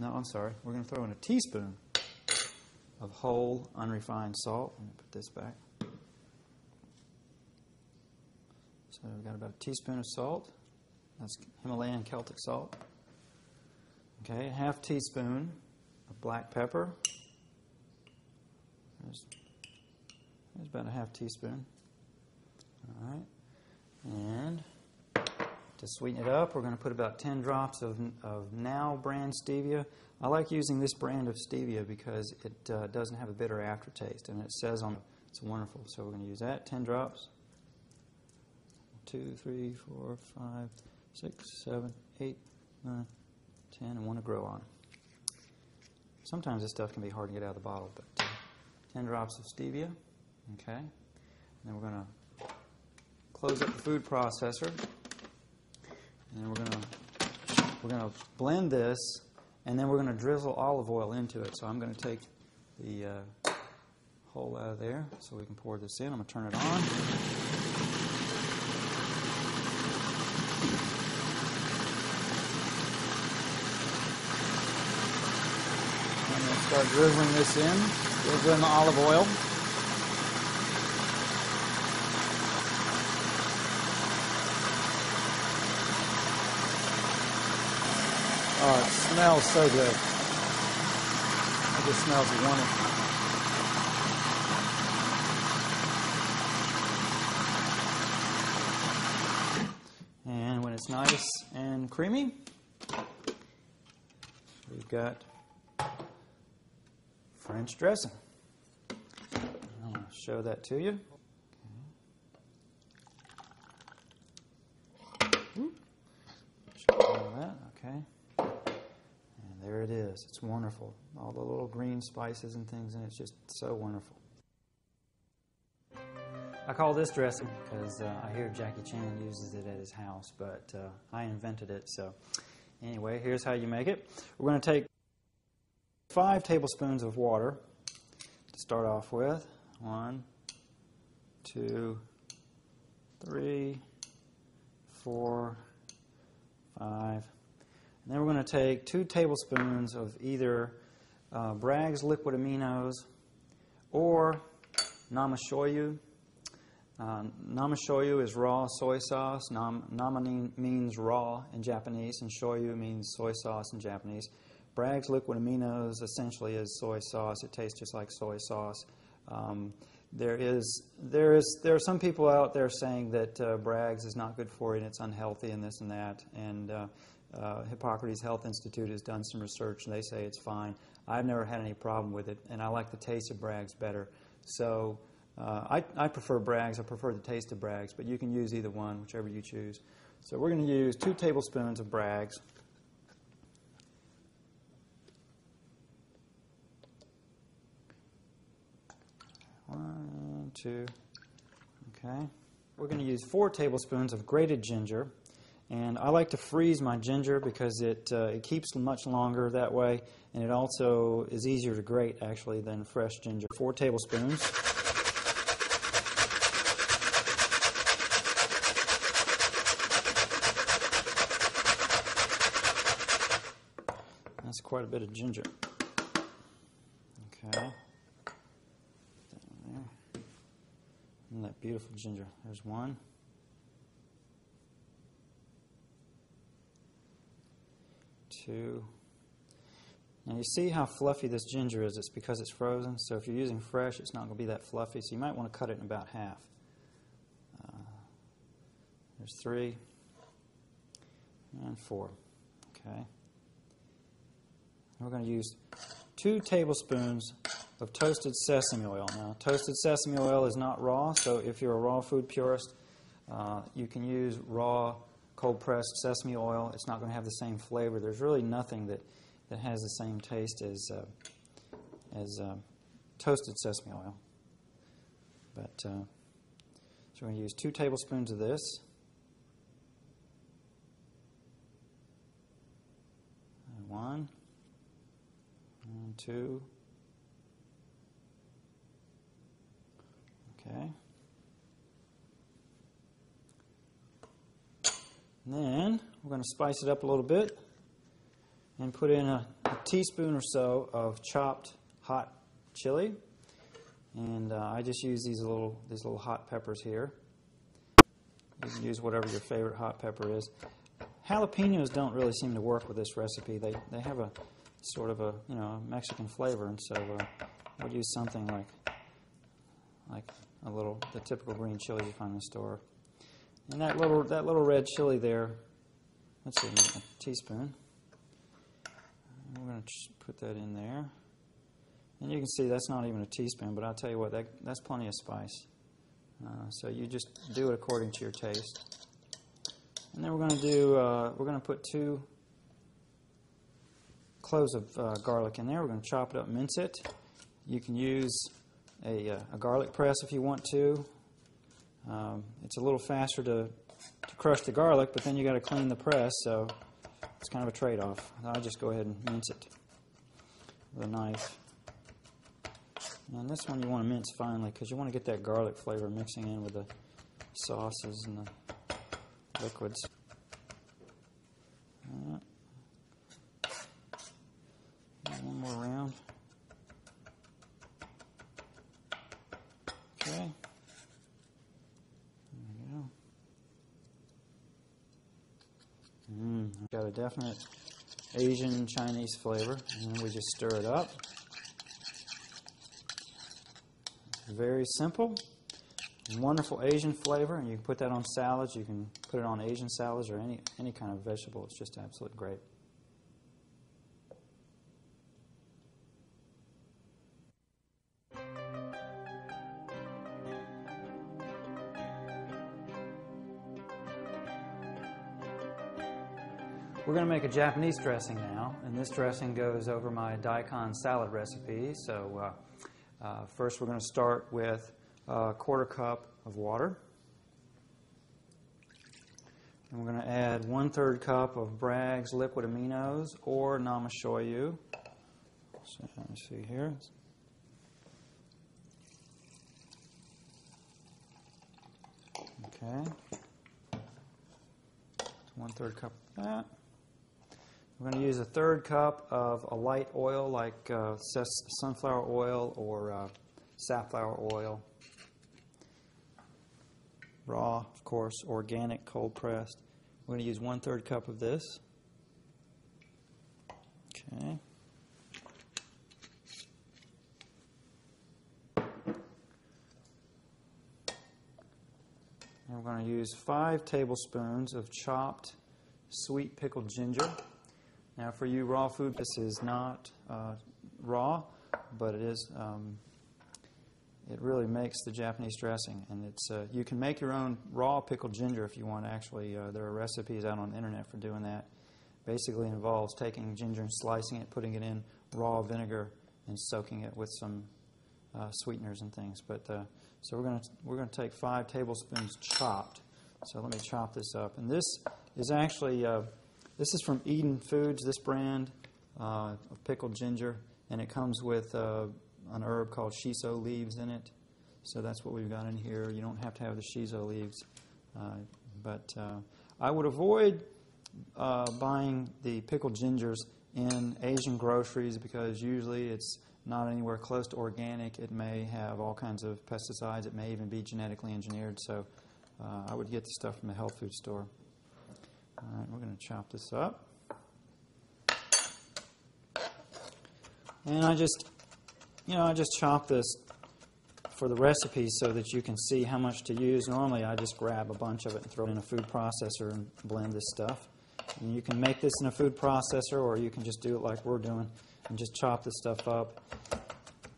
No, I'm sorry. We're going to throw in a teaspoon of whole unrefined salt. Let me put this back. So we've got about a teaspoon of salt. That's Himalayan Celtic salt. Okay, a half teaspoon of black pepper. There's about a half teaspoon. All right. And to sweeten it up, we're going to put about 10 drops of Now brand stevia. I like using this brand of stevia because it doesn't have a bitter aftertaste, and it says on it's wonderful. So we're going to use that, 10 drops. 2, 3, 4, 5, 6, 7, 8, 9, 10, and one to grow on. Sometimes this stuff can be hard to get out of the bottle, but 10 drops of stevia. Okay. And then we're going to close up the food processor. And then we're going to blend this, and then we're going to drizzle olive oil into it. So I'm going to take the hole out of there so we can pour this in. I'm going to turn it on. I'm going to start drizzling this in, drizzling the olive oil. Oh, it smells so good. It just smells wonderful. And when it's nice and creamy, we've got French dressing. I'm going to show that to you. Show all that, okay. There it is. It's wonderful. All the little green spices and things, and it's just so wonderful. I call this dressing because I hear Jackie Chan uses it at his house, but I invented it. So anyway, here's how you make it. We're going to take 5 tablespoons of water to start off with. 1, 2, 3, 4, 5. And then we're going to take 2 tablespoons of either Bragg's liquid aminos or namashoyu. Namashoyu is raw soy sauce. Nama means raw in Japanese, and shoyu means soy sauce in Japanese. Bragg's liquid aminos essentially is soy sauce. It tastes just like soy sauce. There are some people out there saying that Bragg's is not good for you and it's unhealthy and this and that. And Hippocrates Health Institute has done some research, and they say it's fine. I've never had any problem with it, and I like the taste of Bragg's better. So I prefer Bragg's. I prefer the taste of Bragg's, but you can use either one, whichever you choose. So we're going to use 2 tablespoons of Bragg's. One, 2. Okay. We're going to use 4 tablespoons of grated ginger. And I like to freeze my ginger because it keeps much longer that way, and it also is easier to grate, actually, than fresh ginger. 4 tablespoons. That's quite a bit of ginger. Okay. Down there. And that beautiful ginger. There's 1. 2. Now you see how fluffy this ginger is. It's because it's frozen. So if you're using fresh, it's not going to be that fluffy. So you might want to cut it in about half. There's 3 and 4. Okay. We're going to use 2 tablespoons of toasted sesame oil. Now, toasted sesame oil is not raw, so if you're a raw food purist, you can use raw cold-pressed sesame oil. It's not going to have the same flavor. There's really nothing that has the same taste as toasted sesame oil. But so we're going to use 2 tablespoons of this. 1 and 2. Okay. And then we're going to spice it up a little bit and put in a teaspoon or so of chopped hot chili. And I just use these little hot peppers here. You can use whatever your favorite hot pepper is. Jalapenos don't really seem to work with this recipe. They have a sort of a Mexican flavor, and so I would use something like the typical green chili you find in the store. And that little red chili there, let's see, a teaspoon. We're going to put that in there. And you can see that's not even a teaspoon, but I'll tell you what, that's plenty of spice. So you just do it according to your taste. And then we're going to put 2 cloves of garlic in there. We're going to chop it up, mince it. You can use a garlic press if you want to. It's a little faster to crush the garlic, but then you got to clean the press, so it's kind of a trade-off. I'll just go ahead and mince it with a knife. And this one you want to mince finely because you want to get that garlic flavor mixing in with the sauces and the liquids. One more round. Okay. There we go. Got a definite Asian Chinese flavor, and then we just stir it up. Very simple, wonderful Asian flavor, and you can put that on salads. You can put it on Asian salads or any kind of vegetable. It's just absolutely great. We're going to make a Japanese dressing now, and this dressing goes over my daikon salad recipe. So first we're going to start with a 1/4 cup of water. And we're going to add 1/3 cup of Bragg's liquid aminos or namashoyu. So let me see here. Okay. 1/3 cup of that. We're going to use 1/3 cup of a light oil like sunflower oil or safflower oil. Raw, of course, organic, cold pressed. We're going to use 1/3 cup of this. Okay. And we're going to use 5 tablespoons of chopped sweet pickled ginger. Now, for you raw food, this is not raw, but it is. It really makes the Japanese dressing, and it's. You can make your own raw pickled ginger if you want. Actually, there are recipes out on the internet for doing that. Basically, involves taking ginger and slicing it, putting it in raw vinegar, and soaking it with some sweeteners and things. But so we're going to take 5 tablespoons chopped. So let me chop this up, and this is actually. This is from Eden Foods, this brand of pickled ginger, and it comes with an herb called shiso leaves in it. So that's what we've got in here. You don't have to have the shiso leaves. But I would avoid buying the pickled gingers in Asian groceries because usually it's not anywhere close to organic. It may have all kinds of pesticides. It may even be genetically engineered. So I would get the stuff from the health food store. All right, we're going to chop this up. And I just chop this for the recipe so that you can see how much to use. Normally, I just grab a bunch of it and throw it in a food processor and blend this stuff. And you can make this in a food processor, or you can just do it like we're doing and just chop this stuff up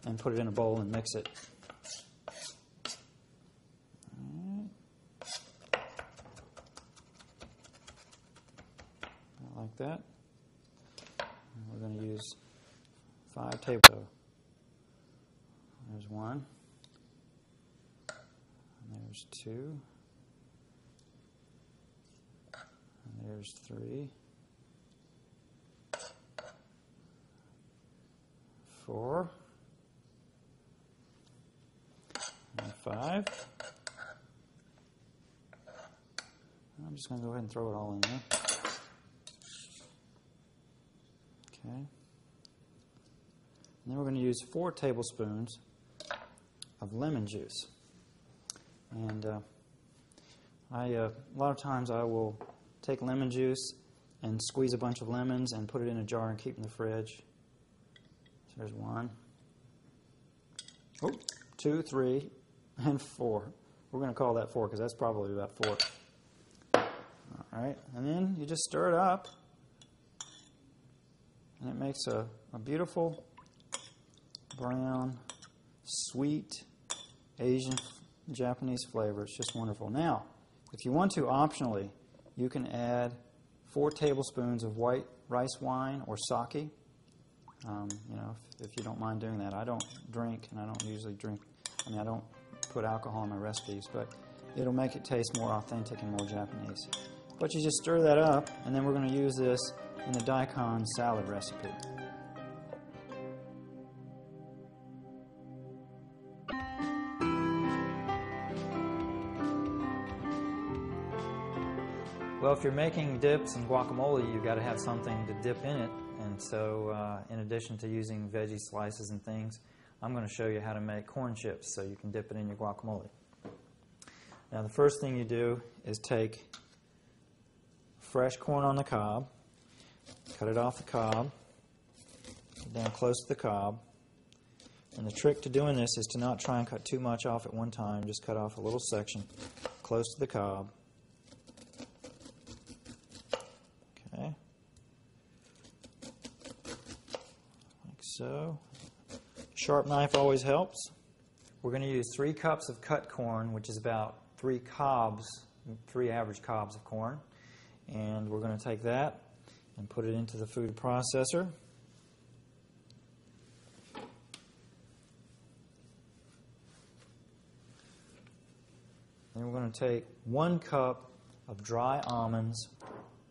and put it in a bowl and mix it. Like that. And we're going to use 5 tablespoons. There's 1. And there's 2. And there's 3. 4. And 5. I'm just going to go ahead and throw it all in there. And then we're going to use 4 tablespoons of lemon juice. And a lot of times I will take lemon juice and squeeze a bunch of lemons and put it in a jar and keep in the fridge. So there's 1, 2, 3, and 4. We're going to call that 4 because that's probably about 4. All right, and then you just stir it up, and it makes a beautiful brown, sweet Asian Japanese flavor. It's just wonderful. Now, if you want to, optionally, you can add 4 tablespoons of white rice wine or sake. If you don't mind doing that. I don't drink, and I don't usually drink. I don't put alcohol in my recipes, but it'll make it taste more authentic and more Japanese. But you just stir that up, and then we're going to use this in the daikon salad recipe. Well, if you're making dips and guacamole, you've got to have something to dip in it. And so, in addition to using veggie slices and things, I'm going to show you how to make corn chips so you can dip it in your guacamole. Now, the first thing you do is take fresh corn on the cob, cut it off the cob, down close to the cob. And the trick to doing this is to not try and cut too much off at one time. Just cut off a little section close to the cob. Okay. Like so. Sharp knife always helps. We're going to use 3 cups of cut corn, which is about 3 average cobs of corn. And we're going to take that and put it into the food processor. Then we're going to take 1 cup of dry almonds,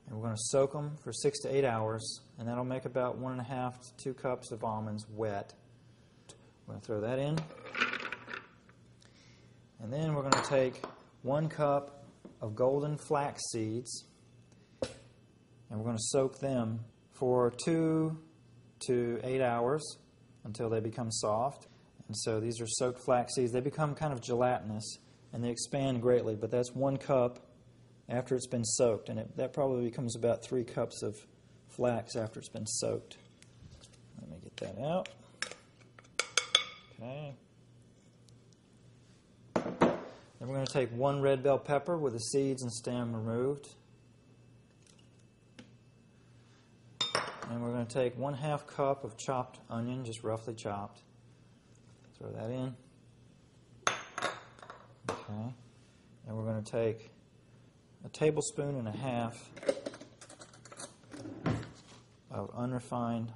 and we're going to soak them for 6 to 8 hours, and that'll make about 1.5 to 2 cups of almonds wet. We're going to throw that in. And then we're going to take 1 cup of golden flax seeds, and we're going to soak them for 2 to 8 hours until they become soft. And so these are soaked flax seeds. They become kind of gelatinous, and they expand greatly, but that's 1 cup after it's been soaked, and that probably becomes about 3 cups of flax after it's been soaked. Let me get that out. Okay. Then we're going to take 1 red bell pepper with the seeds and stem removed. And we're going to take 1/2 cup of chopped onion, just roughly chopped. Throw that in. Okay. And we're going to take 1.5 tablespoons of unrefined,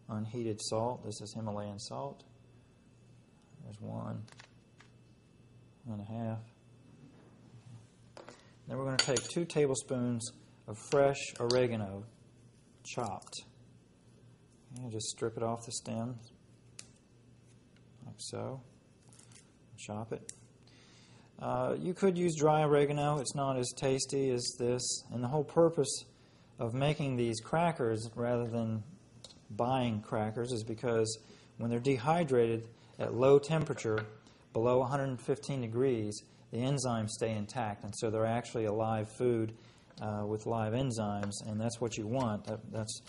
unheated salt. This is Himalayan salt. There's 1 1/2. Then we're going to take 2 tablespoons of fresh oregano, chopped. And just strip it off the stems, like so. Chop it. You could use dry oregano. It's not as tasty as this. And the whole purpose of making these crackers rather than buying crackers is because when they're dehydrated at low temperature, below 115 degrees, the enzymes stay intact. And so they're actually a live food with live enzymes, and that's what you want. That's